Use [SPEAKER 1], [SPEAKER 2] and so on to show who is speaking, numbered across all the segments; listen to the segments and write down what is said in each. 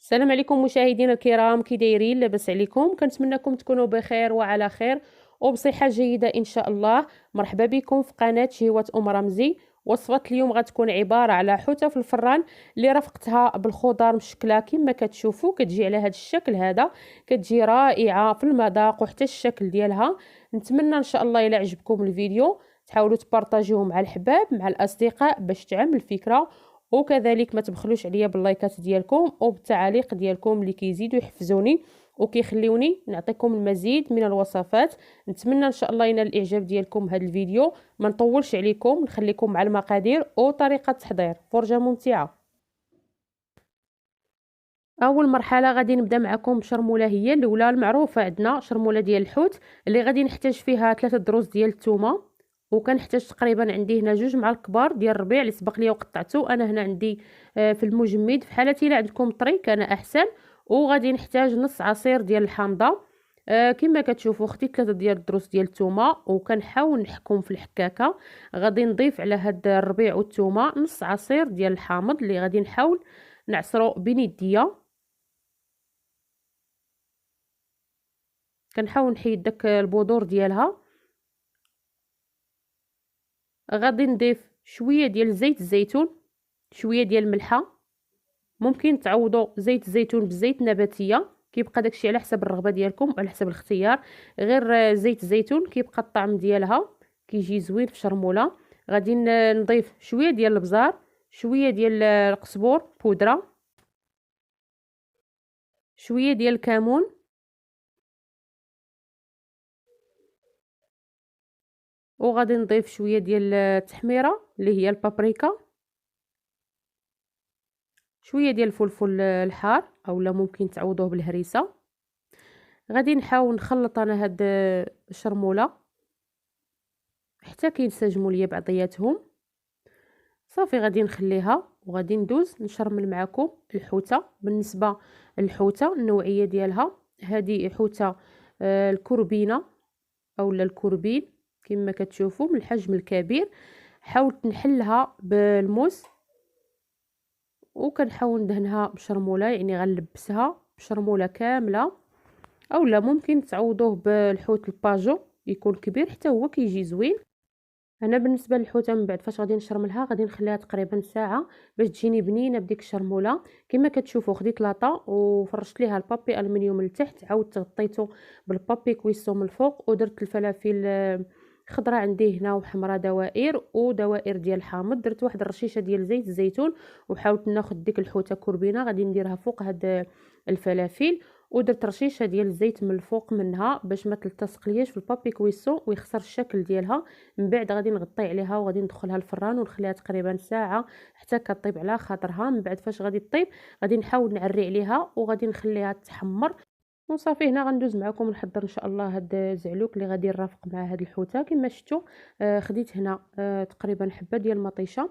[SPEAKER 1] السلام عليكم مشاهدينا الكرام، كي دايرين؟ لاباس عليكم؟ كنتمنىكم تكونوا بخير وعلى خير وبصحه جيده ان شاء الله. مرحبا بكم في قناه شهوة رمزي. وصفه اليوم غتكون عباره على حوته في الفران اللي رافقتها بالخضار مشكله كما كتشوفوا، كتجي على هذا الشكل هذا، كتجي رائعه في المذاق وحتى الشكل ديالها. نتمنى ان شاء الله الى عجبكم الفيديو تحاولوا تبارطاجيوه مع الحباب مع الاصدقاء باش تعم الفكره، وكذلك ما تبخلوش عليا باللايكات ديالكم وبالتعاليق ديالكم اللي كيزيدوا يحفزوني وكيخليوني نعطيكم المزيد من الوصفات. نتمنى ان شاء الله ينال الاعجاب ديالكم هذا الفيديو. ما نطولش عليكم، نخليكم مع المقادير وطريقه التحضير. فرجه ممتعه. اول مرحله غادي نبدا معكم بشرموله، هي الاولى المعروفه عندنا، شرموله ديال الحوت اللي غادي نحتاج فيها 3 دروس ديال الثومه، وكنحتاج تقريبا عندي هنا 2 معالق كبار ديال الربيع اللي سبق ليا وقطعته انا هنا عندي في المجمد. في حالتي الا عندكم طري كان احسن. وغادي نحتاج نص عصير ديال الحامضه. كما كتشوفوا خديت 3 ديال الدروس ديال الثومه وكنحاول نحكم في الحكاكه. غادي نضيف على هاد الربيع والثومه نص عصير ديال الحامض اللي غادي نحاول نعصرو بين يديا. كنحاول نحيد داك البذور ديالها. غادي نضيف شويه ديال زيت الزيتون، شويه ديال الملحه. ممكن تعوضوا زيت الزيتون بزيت نباتيه، كيبقى داكشي على حسب الرغبه ديالكم وعلى حسب الاختيار. غير زيت الزيتون كيبقى الطعم ديالها كيجي زوين في شرموله. غادي نضيف شويه ديال البزار، شويه ديال القزبور بودره، شويه ديال الكمون، وغادي نضيف شويه ديال التحميره اللي هي البابريكا، شويه ديال الفلفل الحار اولا ممكن تعوضوه بالهريسه. غادي نحاول نخلط انا هاد الشرموله حتى كينسجموا ليا بعضياتهم. صافي غادي نخليها وغادي ندوز نشرمل معكم الحوته. بالنسبه للحوته النوعيه ديالها هذه حوته الكربينه اولا الكربين كما كتشوفوا من الحجم الكبير. حاولت نحلها بالموس وكنحاول ندهنها بشرموله، يعني غنلبسها بشرموله كامله، اولا ممكن تعوضوه بالحوت الباجو يكون كبير حتى هو كيجي زوين. انا بالنسبه للحوته من بعد فاش غادي نشرملها غادي نخليها تقريبا ساعه باش تجيني بنينه بديك الشرموله. كما كتشوفوا خديت لاطا وفرشت ليها البابي الومنيوم لتحت، عاودت غطيته بالبابي كويسو من الفوق، ودرت الفلافل خضراء عندي هنا وحمراء دوائر ودوائر ديال الحامض. درت واحد الرشيشه ديال زيت الزيتون وحاولت ناخذ ديك الحوته كربينه غادي نديرها فوق هاد الفلافل، ودرت رشيشه ديال الزيت من الفوق منها باش ما تلتصق لياش في البابي كويسو ويخسر الشكل ديالها. من بعد غادي نغطي عليها وغادي ندخلها الفران ونخليها تقريبا ساعه حتى كطيب على خاطرها. من بعد فاش غادي طيب غادي نحاول نعري عليها وغادي نخليها تحمر. وصافي هنا غندوز معكم نحضر ان شاء الله هاد الزعلوك اللي غادي نرافق مع هاد الحوته. كما شفتوا خديت هنا تقريبا حبه ديال المطيشه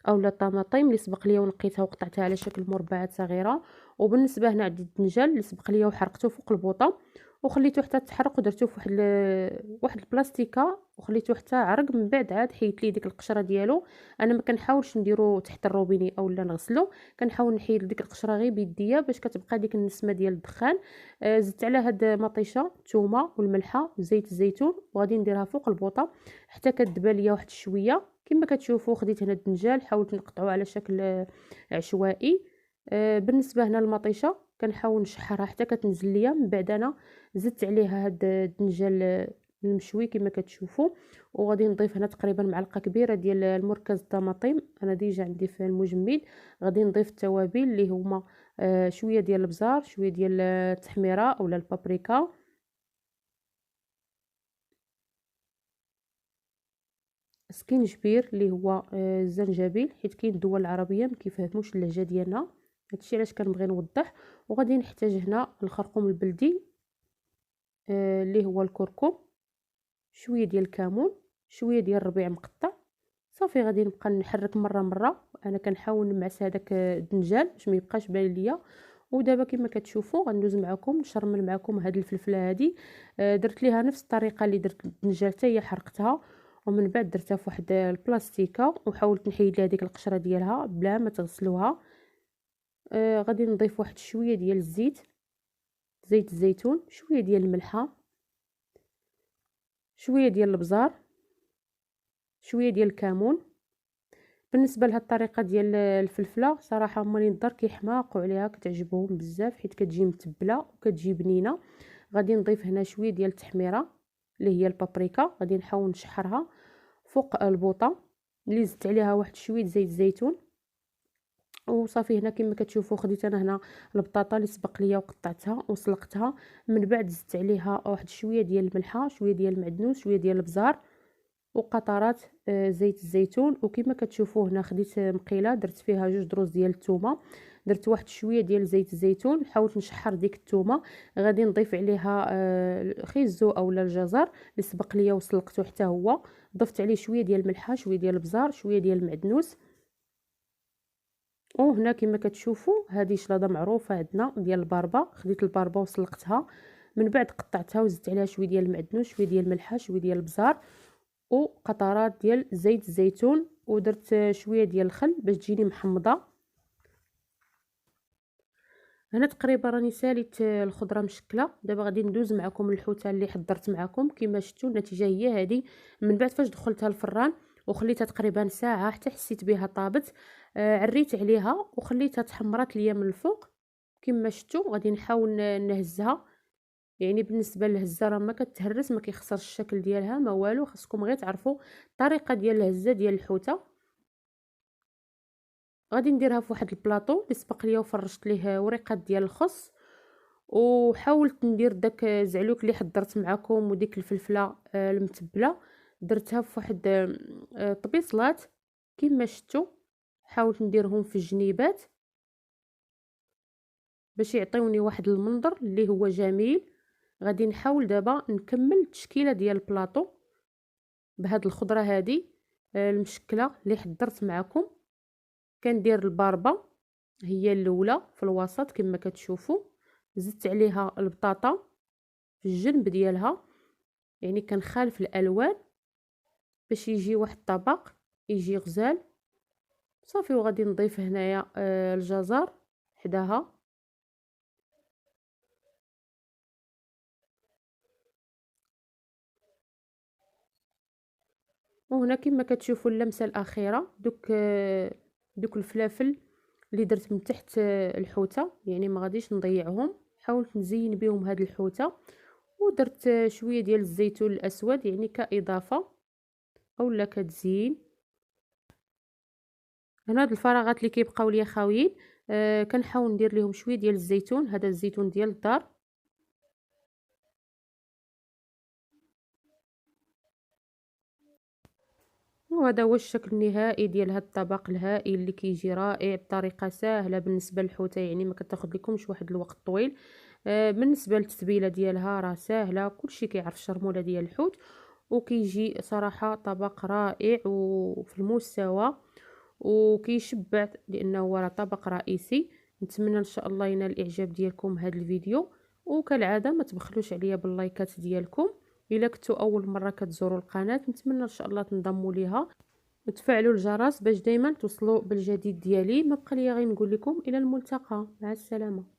[SPEAKER 1] اولا الطماطم اللي سبق ليا ونقيتها وقطعتها على شكل مربعات صغيره. وبالنسبه هنا عندي الدنجال اللي سبق ليا وحرقته فوق البوطه وخليته حتى تحرق ودرته في واحد البلاستيكه وخليته حتى عرق. من بعد عاد حيدت ليه ديك القشره ديالو. انا ما كنحاولش نديرو تحت الروبيني اولا نغسلو، كنحاول نحيد ديك القشره غير بيديا باش كتبقى ديك النسمه ديال الدخان. زدت على هاد مطيشه الثومه والملحه وزيت الزيتون وغادي نديرها فوق البوطه حتى كدبا ليا واحد شويه. كما كتشوفوا خديت هنا الدنجال حاولت نقطعه على شكل عشوائي. بالنسبه هنا للمطيشه كنحاول نشحرها حتى كتنزل ليا. من بعد انا زدت عليها هاد الدنجال المشوي كما كتشوفوا، وغادي نضيف هنا تقريبا معلقه كبيره ديال المركز الطماطم انا ديجا عندي في المجمد. غادي نضيف التوابل اللي هما شويه ديال البزار، شويه ديال التحميره اولا البابريكا، سكينجبير اللي هو الزنجبيل، حيت كاين الدول العربيه ما كيفهموش اللهجه ديالنا، هادشي علاش كنبغي نوضح. وغادي نحتاج هنا الخرقوم البلدي اللي هو الكركم، شويه ديال الكمون، شويه ديال الربيع مقطع. صافي غادي نبقى نحرك مره مره، انا كنحاول نمعس هذاك الدنجال باش ما يبقاش باين ليا. ودابا كما كتشوفوا غندوز معكم نشرمل معكم هاد الفلفله هادي. درت ليها نفس الطريقه اللي درت الدنجال حتى هي حرقتها، ومن بعد درتها في واحد البلاستيكه وحاولت نحيد ليها ديك القشره ديالها بلا ما تغسلوها. غادي نضيف واحد شويه ديال الزيت، زيت الزيتون، شويه ديال الملحه، شويه ديال البزار، شويه ديال الكمون. بالنسبه لهاد الطريقه ديال الفلفله صراحه هما الدار كيحماقوا عليها، كتعجبهم بزاف حيت كتجي متبله وكتجي بنينه. غادي نضيف هنا شويه ديال التحميره اللي هي البابريكا، غادي نحاول نشحرها فوق البوطه اللي زدت عليها واحد شويه زيت الزيتون. وصافي هنا كما كتشوفوا خديت انا هنا البطاطا اللي سبق ليا وقطعتها وسلقتها، من بعد زدت عليها واحد شويه ديال الملحه، شويه ديال المعدنوس، شويه ديال البزار، وقطرات زيت الزيتون. وكما كتشوفوا هنا خديت مقيله درت فيها 2 دروز ديال الثومه، درت واحد شويه ديال زيت الزيتون، حاولت نشحر ديك الثومه. غادي نضيف عليها خيزو اولا الجزر اللي سبق ليا وسلقته حتى هو، ضفت عليه شويه ديال الملحه، شويه ديال البزار، شويه ديال المعدنوس. وهنا كما كتشوفوا هذه شلاضه معروفه عندنا ديال الباربه، خديت الباربه وسلقتها، من بعد قطعتها وزدت عليها شويه ديال المعدنوس، شويه ديال الملحه، شويه ديال البزار، وقطرات ديال زيت الزيتون، ودرت شويه ديال الخل باش تجيني محمضه. هنا تقريبا راني ساليت الخضره مشكله. دابا غادي ندوز معكم الحوته اللي حضرت معكم. كما شفتوا النتيجه هي هذه. من بعد فاش دخلتها الفران وخليتها تقريبا ساعه حتى حسيت بها طابت، عريت عليها وخليتها تحمرات ليا من الفوق. كما شفتوا غادي نحاول نهزها، يعني بالنسبه للهزه راه ما كتهرس، ما كيخسرش الشكل ديالها ما والو. خاصكم غير تعرفوا الطريقه ديال الهزه ديال الحوته. غادي نديرها في واحد البلاطو اللي سبق ليا وفرشت ليه وريقات ديال الخس، وحاولت ندير داك زعلوك اللي حضرت معكم وديك الفلفله المتبله درتها في واحد طبيصلات كما شفتوا. حاولت نديرهم في الجنيبات باش يعطيوني واحد المنظر اللي هو جميل. غادي نحاول دابا نكمل التشكيله ديال البلاطو بهاد الخضره هذه المشكله اللي حضرت معكم. كندير الباربه هي الاولى في الوسط كما كتشوفوا، زدت عليها البطاطا في الجنب ديالها، يعني كنخالف الالوان باش يجي واحد الطبق يجي غزال. صافي وغادي نضيف هنايا الجزر حداها. وهنا كما كتشوفوا اللمسه الاخيره دوك الفلافل اللي درت من تحت الحوته، يعني ما غاديش نضيعهم. حاولت نزين بهم هاد الحوته، ودرت شويه ديال الزيتون الاسود يعني كاضافه اولا كتزيين. هنا هاد الفراغات اللي كيبقاو ليا خاويين كنحاول ندير لهم شويه ديال الزيتون، هذا الزيتون ديال الدار. وهذا هو الشكل النهائي ديال هذا الطبق الهائل اللي كيجي رائع بطريقه سهله بالنسبه للحوته، يعني ما كتاخذ لكمش واحد الوقت طويل. بالنسبه للتتبيله ديالها راه ساهله، كلشي كيعرف الشرموله ديال الحوت، وكيجي صراحه طبق رائع وفي المستوى وكيشبع لانه هو راه طبق رئيسي. نتمنى ان شاء الله ينال الاعجاب ديالكم هذا الفيديو، وكالعاده ما تبخلوش عليا باللايكات ديالكم. الا كنتوا اول مره كتزوروا القناه نتمنى ان شاء الله تنضموا ليها وتفعلوا الجرس باش دايما توصلوا بالجديد ديالي. ما بقى ليا غير نقول لكم الى الملتقى، مع السلامه.